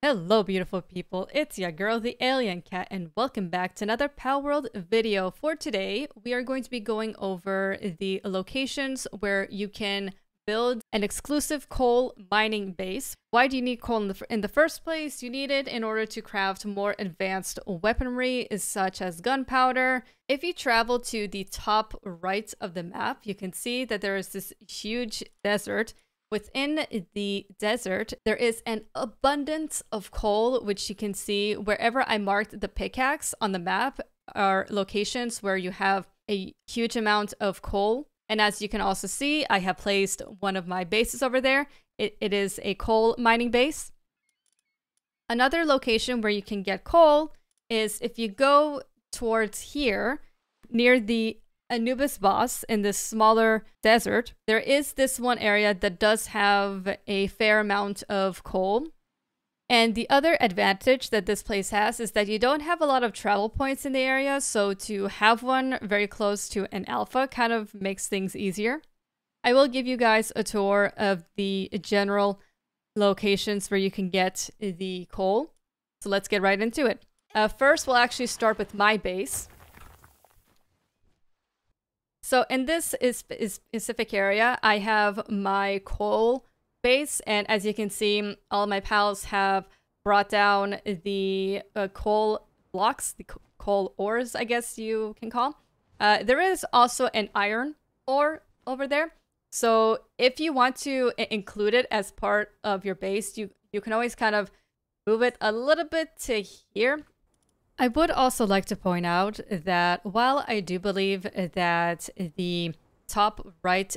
Hello beautiful people, it's your girl the Alien Cat and welcome back to another Palworld video. For today, we are going to be going over the locations where you can build an exclusive coal mining base. Why do you need coal in the first place? You need it in order to craft more advanced weaponry such as gunpowder. If you travel to the top right of the map, you can see that there is this huge desert. Within the desert, there is an abundance of coal, which you can see wherever I marked the pickaxe on the map are locations where you have a huge amount of coal. And as you can also see, I have placed one of my bases over there. It is a coal mining base. Another location where you can get coal is if you go towards here, near the Anubis boss in this smaller desert, there is this one area that does have a fair amount of coal. And the other advantage that this place has is that you don't have a lot of travel points in the area, so to have one very close to an alpha kind of makes things easier. I will give you guys a tour of the general locations where you can get the coal. So let's get right into it. First, we'll actually start with my base. So in this specific area, I have my coal base, and as you can see, all my pals have brought down the coal blocks, the coal ores, I guess you can call. There is also an iron ore over there, so if you want to include it as part of your base, you can always kind of move it a little bit to here. I would also like to point out that while I do believe that the top right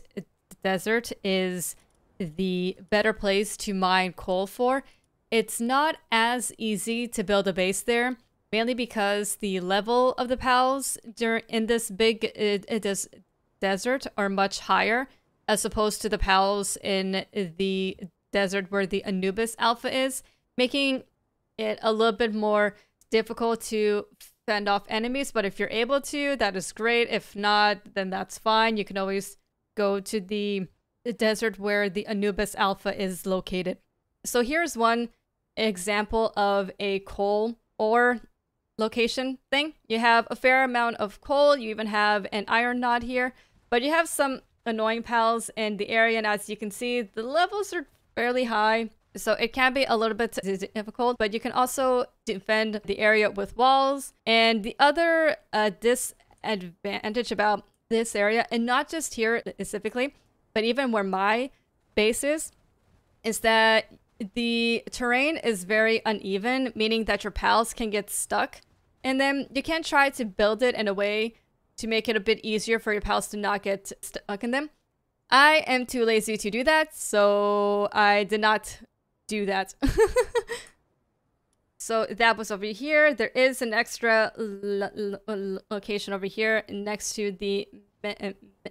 desert is the better place to mine coal for, it's not as easy to build a base there, mainly because the level of the pals in this big desert are much higher as opposed to the pals in the desert where the Anubis Alpha is, making it a little bit more difficult to fend off enemies. But if you're able to, that is great. If not, then that's fine. You can always go to the desert where the Anubis Alpha is located. So here's one example of a coal ore location thing. You have a fair amount of coal. You even have an iron knot here, but you have some annoying pals in the area, and as you can see, the levels are fairly high. So it can be a little bit difficult, but you can also defend the area with walls. And the other disadvantage about this area, and not just here specifically, but even where my base is that the terrain is very uneven, meaning that your pals can get stuck. And then you can try to build it in a way to make it a bit easier for your pals to not get stuck in them. I am too lazy to do that, so I did not do that. So that was over here. There is an extra location over here next to the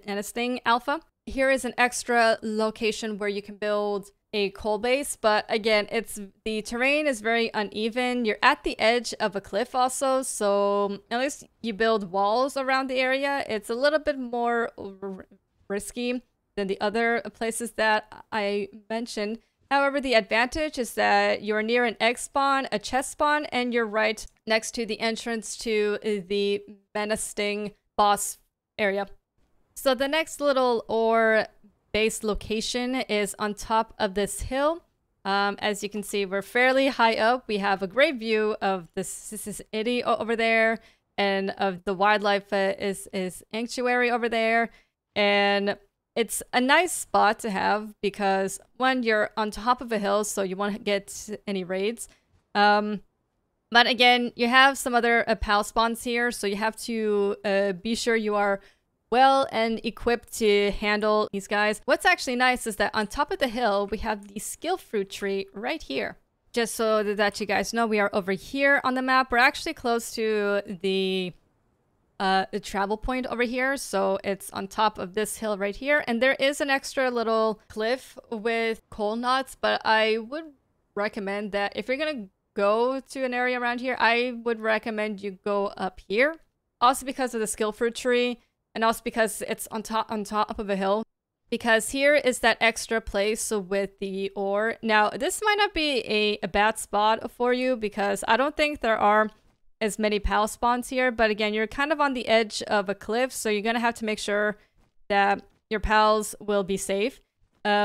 menacing alpha. Here is an extra location where you can build a coal base, but again, the terrain is very uneven. You're at the edge of a cliff also, so unless you build walls around the area, it's a little bit more risky than the other places that I mentioned. However, the advantage is that you're near an egg spawn, a chest spawn, and you're right next to the entrance to the menacing boss area. So the next little ore base location is on top of this hill. As you can see, we're fairly high up. We have a great view of the city over there, and of the wildlife is sanctuary over there. And it's a nice spot to have because when you're on top of a hill, so you won't get any raids. But again, you have some other pal spawns here, so you have to be sure you are well and equipped to handle these guys. What's actually nice is that on top of the hill, we have the skill fruit tree right here. Just so that you guys know, we are over here on the map. We're actually close to the travel point over here, so it's on top of this hill right here, and there is an extra little cliff with coal knots, but I would recommend that if you're gonna go to an area around here, I would recommend you go up here, also because of the skill fruit tree and also because it's on top of a hill. because here is that extra place with the ore. Now, this might not be a bad spot for you because I don't think there are as many pal spawns here, but again, you're kind of on the edge of a cliff, so you're gonna have to make sure that your pals will be safe,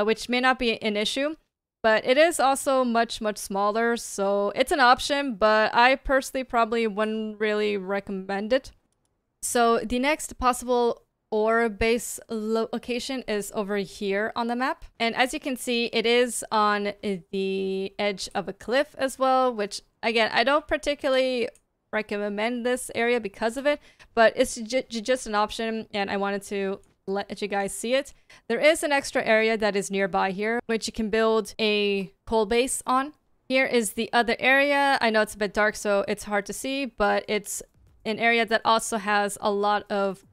which may not be an issue, but it is also much smaller, so it's an option, but I personally probably wouldn't really recommend it. So the next possible ore base location is over here on the map, and as you can see, it is on the edge of a cliff as well, which again, I don't particularly recommend this area because of it, but it's just an option, and I wanted to let you guys see it. There is an extra area that is nearby here, which you can build a coal base on. Here is the other area. I know it's a bit dark, so it's hard to see, but it's an area that also has a lot of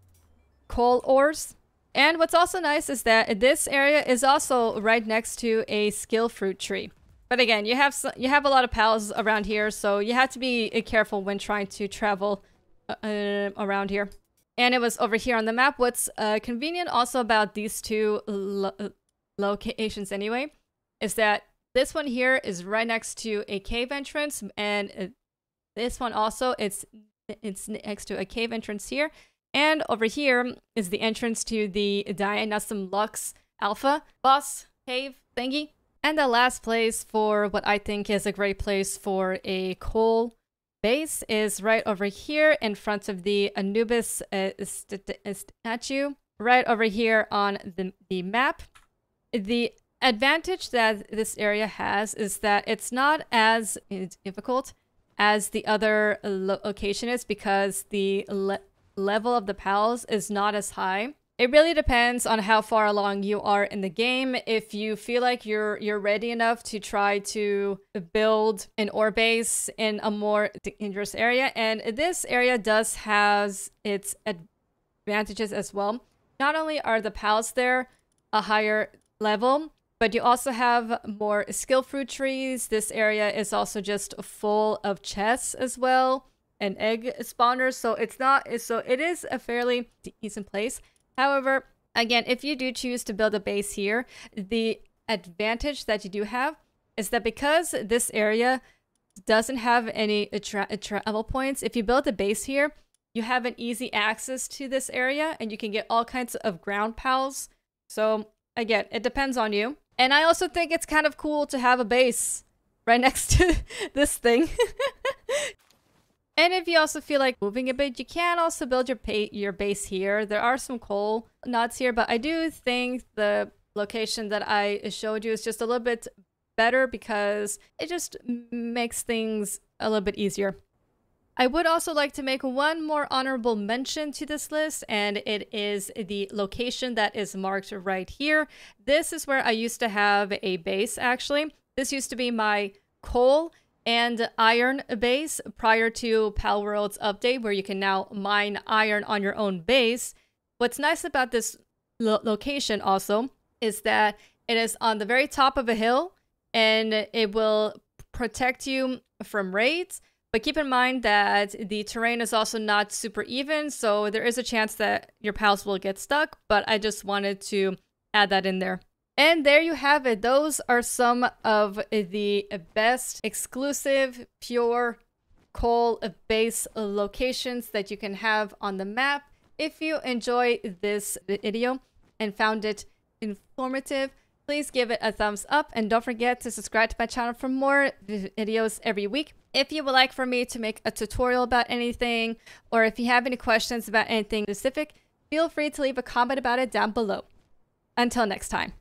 coal ores. And what's also nice is that this area is also right next to a skill fruit tree. But again, you have a lot of pals around here, so you have to be careful when trying to travel around here. And it was over here on the map. What's convenient also about these two locations anyway, is that this one here is right next to a cave entrance, and this one also, it's next to a cave entrance here. And over here is the entrance to the Dianasum Lux Alpha boss cave thingy. And the last place for what I think is a great place for a coal base is right over here in front of the Anubis statue, right over here on the map. The advantage that this area has is that it's not as difficult as the other location is because the level of the pals is not as high. It really depends on how far along you are in the game. If you feel like you're ready enough to try to build an ore base in a more dangerous area, and this area does has its advantages as well. Not only are the pals there a higher level, but you also have more skill fruit trees. This area is also just full of chests as well and egg spawners, so it is a fairly decent place. However, again, if you do choose to build a base here, the advantage that you do have is that because this area doesn't have any travel points, if you build a base here, you have an easy access to this area and you can get all kinds of ground pals. So again, it depends on you. And I also think it's kind of cool to have a base right next to this thing. And if you also feel like moving a bit, you can also build your base here. There are some coal nuts here, but I do think the location that I showed you is just a little bit better because it just makes things a little bit easier. I would also like to make one more honorable mention to this list, and it is the location that is marked right here. This is where I used to have a base, actually. This used to be my coal and iron base prior to Palworld's update, where you can now mine iron on your own base. What's nice about this location also is that it is on the very top of a hill and it will protect you from raids. But keep in mind that the terrain is also not super even, so there is a chance that your pals will get stuck, but I just wanted to add that in there. And there you have it. Those are some of the best exclusive pure coal base locations that you can have on the map. If you enjoy this video and found it informative, please give it a thumbs up and don't forget to subscribe to my channel for more videos every week. If you would like for me to make a tutorial about anything, or if you have any questions about anything specific, feel free to leave a comment about it down below. Until next time.